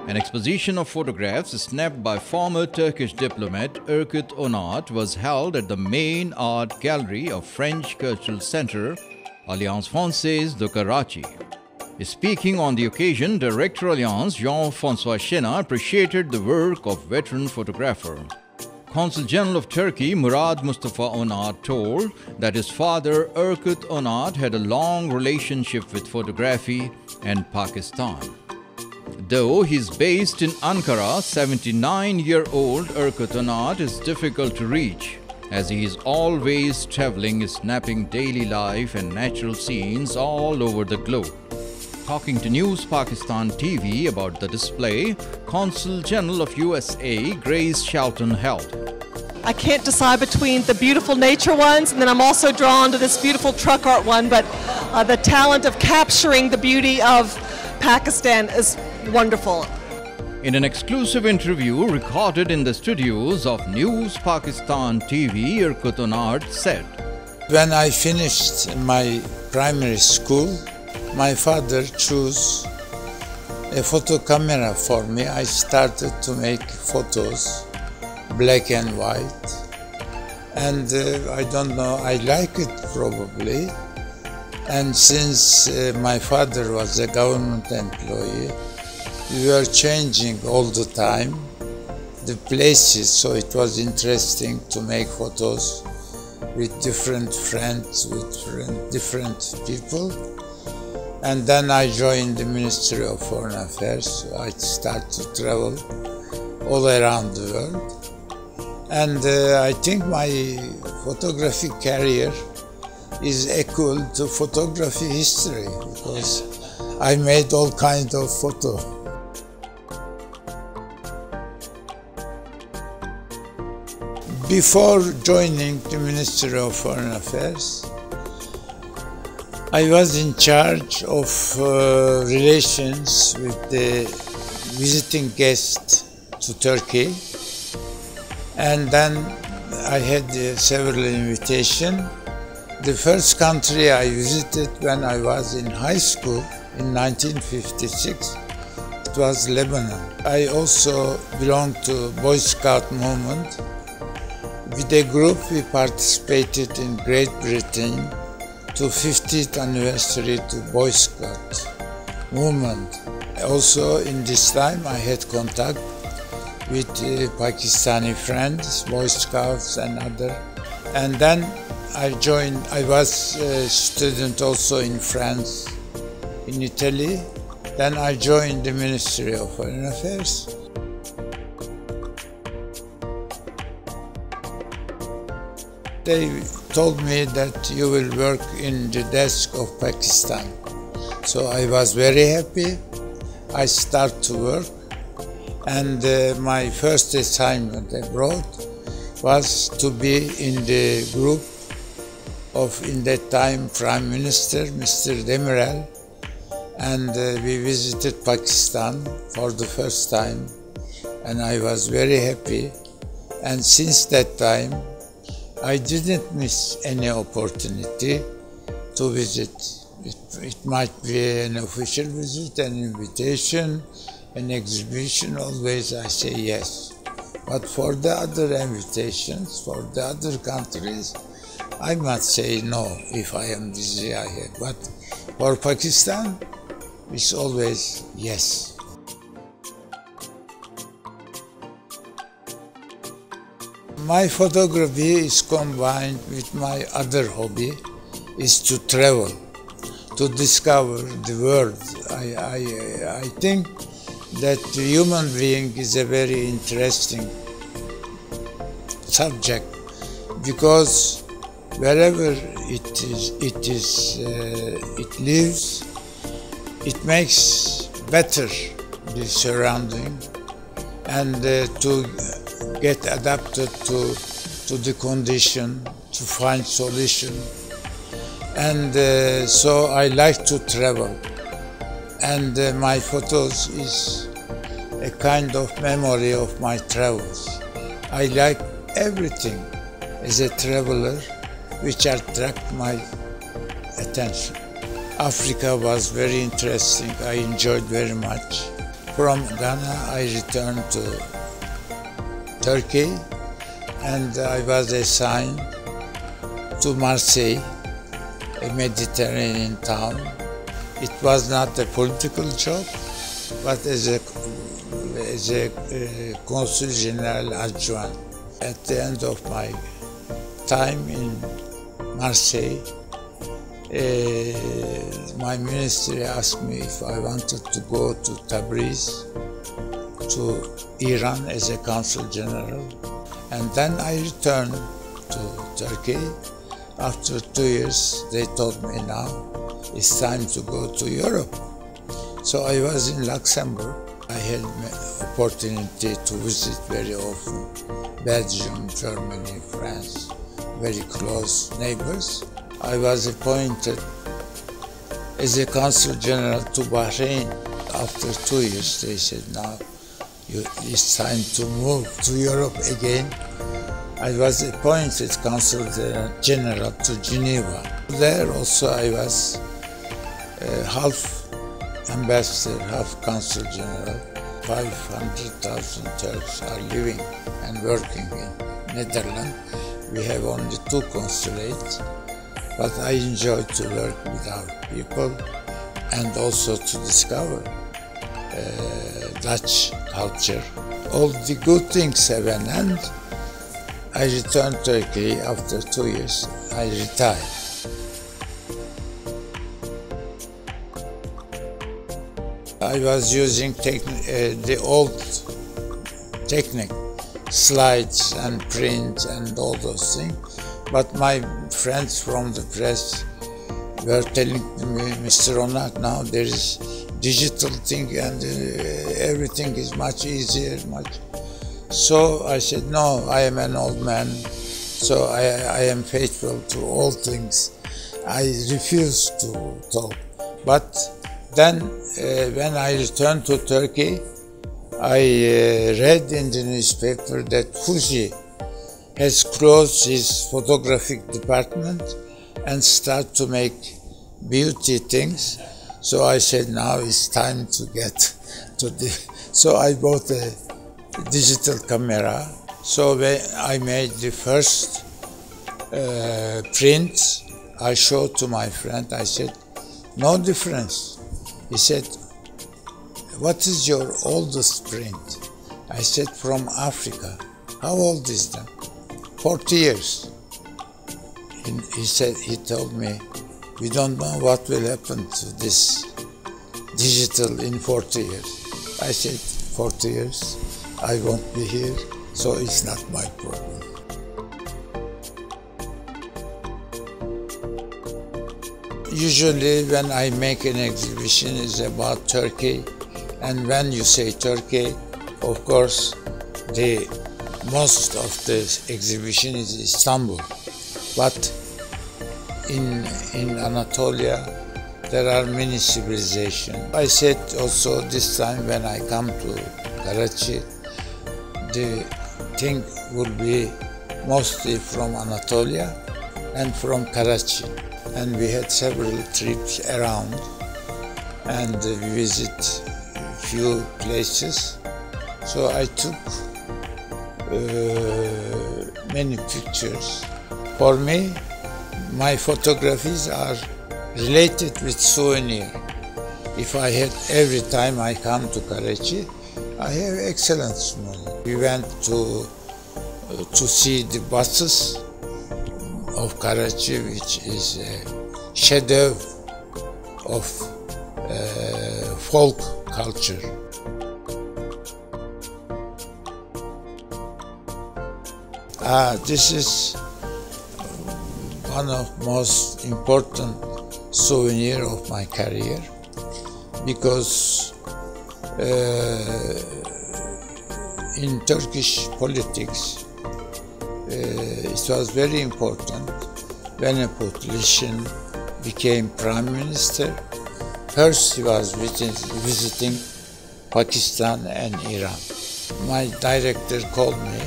An exposition of photographs snapped by former Turkish diplomat Erkut Onart was held at the main art gallery of French Cultural Center, Alliance Française de Karachi. Speaking on the occasion, Director Alliance Jean-François Chena appreciated the work of veteran photographer. Consul General of Turkey Murad Mustafa Onart told that his father Erkut Onart had a long relationship with photography and Pakistan. Though he is based in Ankara, 79-year-old Erkut Onart is difficult to reach, as he is always traveling, snapping daily life and natural scenes all over the globe. Talking to NewsPakistanTV about the display, Consul General of USA Grace Shelton held. I can't decide between the beautiful nature ones, and then I'm also drawn to this beautiful truck art one, but the talent of capturing the beauty of Pakistan is wonderful. In an exclusive interview recorded in the studios of NewsPakistanTV, Erkut Onart said, "When I finished my primary school, my father chose a photo camera for me. I started to make photos, black and white, and I don't know, I like it probably. And since my father was a government employee, we were changing all the time the places, so it was interesting to make photos with different friends, with different people. And then I joined the Ministry of Foreign Affairs. I started to travel all around the world. And I think my photographic career is equal to photography history, because I made all kinds of photos. Before joining the Ministry of Foreign Affairs, I was in charge of relations with the visiting guests to Turkey, and then I had several invitations. The first country I visited when I was in high school in 1956, it was Lebanon. I also belonged to Boy Scout movement. With a group we participated in Great Britain to 50th anniversary to Boy Scout movement. Also in this time I had contact with Pakistani friends, Boy Scouts and other. And then I was a student also in France, in Italy. Then I joined the Ministry of Foreign Affairs. They told me that you will work in the desk of Pakistan. So I was very happy. I started to work, and my first assignment abroad was to be in the group of, in that time, Prime Minister, Mr. Demirel, and we visited Pakistan for the first time, and I was very happy. And since that time, I didn't miss any opportunity to visit. It might be an official visit, an invitation, an exhibition, always I say yes. But for the other invitations, for the other countries, I must say no if I am busy. But for Pakistan, it's always yes. My photography is combined with my other hobby, is to travel, to discover the world. I think that the human being is a very interesting subject, because wherever it lives, it makes better the surrounding, and to get adapted to the condition, to find solution. And so I like to travel, and my photos is a kind of memory of my travels. I like everything as a traveler which attract my attention. Africa was very interesting. I enjoyed very much. From Ghana, I returned to Turkey, and I was assigned to Marseille, a Mediterranean town. It was not a political job, but as a Consul General Adjoint. At the end of my time in Marseille, my ministry asked me if I wanted to go to Tabriz, to Iran as a Consul General. And then I returned to Turkey. After 2 years, they told me now it's time to go to Europe. So I was in Luxembourg. I had opportunity to visit very often Belgium, Germany, France, very close neighbors. I was appointed as a Consul General to Bahrain. After 2 years, they said, now it's time to move to Europe again. I was appointed Consul General to Geneva. There also I was half ambassador, half Consul General. 500,000 Turks are living and working in Netherlands. We have only 2 consulates, but I enjoy to work with our people and also to discover Dutch culture. All the good things have an end. I returned to Turkey after 2 years. I retired. I was using the old technique, slides and print and all those things. But my friends from the press were telling me, Mr. Onart, now there is digital thing and everything is much easier. So I said, no, I am an old man, so I am faithful to all things. I refuse to talk. But then when I returned to Turkey, I read in the newspaper that Fuji has closed his photographic department and start to make beauty things. So I said, now it's time to get to the... So I bought a digital camera. So when I made the first print, I showed to my friend, I said, no difference. He said, what is your oldest print? I said, from Africa. How old is that? 40 years. And he told me, we don't know what will happen to this digital in 40 years. I said, 40 years, I won't be here, so it's not my problem. Usually when I make an exhibition, it's about Turkey, and when you say Turkey, of course, the most of the exhibition is Istanbul, but in Anatolia there are many civilizations. I said also this time when I come to Karachi, the thing will be mostly from Anatolia and from Karachi. And we had several trips around and we visit few places. So I took many pictures. For me, my photographies are related with souvenir. If I had every time I come to Karachi, I have excellent souvenir. We went to see the buses of Karachi, which is a shadow of folk culture. This is one of most important souvenir of my career, because in Turkish politics, it was very important when a politician became prime minister. First he was visiting Pakistan and Iran. My director called me,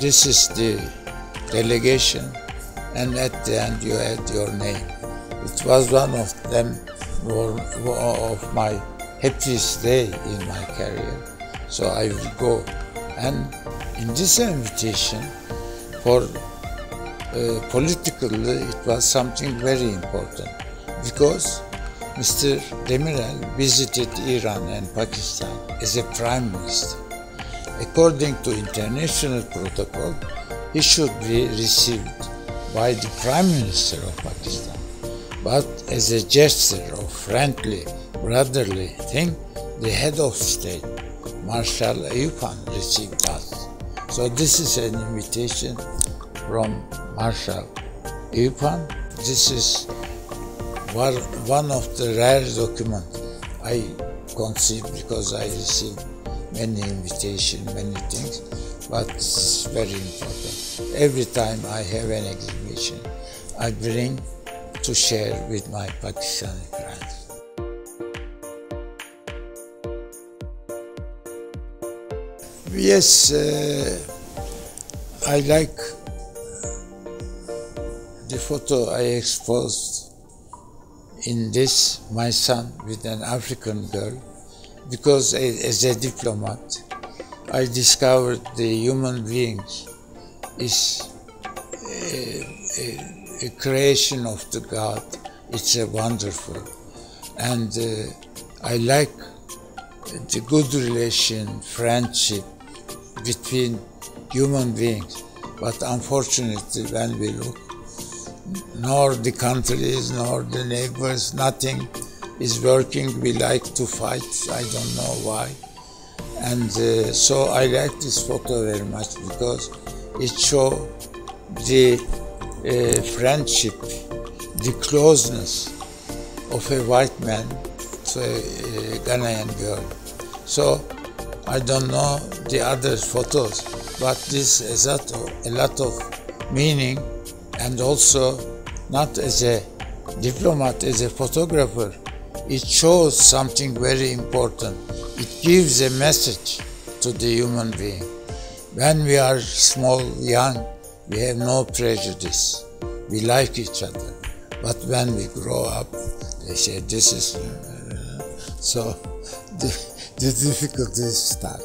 this is the delegation, and at the end you had your name. It was one of them, of my happiest day in my career. So I will go. And in this invitation, for politically, it was something very important, because Mr. Demirel visited Iran and Pakistan as a prime minister. According to international protocol, he should be received by the prime minister of Pakistan. But as a gesture of friendly, brotherly thing, the head of state, Marshal Ayub Khan, received us. So this is an invitation from Marshal Ayub Khan. This is one of the rare documents I conceived, because I received many invitations, many things, but this is very important. Every time I have an exhibition, I bring to share with my Pakistani friends. Yes, I like the photo I exposed in this, my son with an African girl, because as a diplomat, I discovered the human beings is a creation of the God. It's a wonderful, and I like the good relation, friendship between human beings. But unfortunately, when we look, nor the countries, nor the neighbors, nothing is working. We like to fight, I don't know why. And so I like this photo very much, because it shows the friendship, the closeness of a white man to a Ghanaian girl. So I don't know the other photos, but this has a lot of meaning, and also not as a diplomat, as a photographer, it shows something very important. It gives a message to the human being. When we are small, young, we have no prejudice. We like each other. But when we grow up, they say this is... So the difficulties start.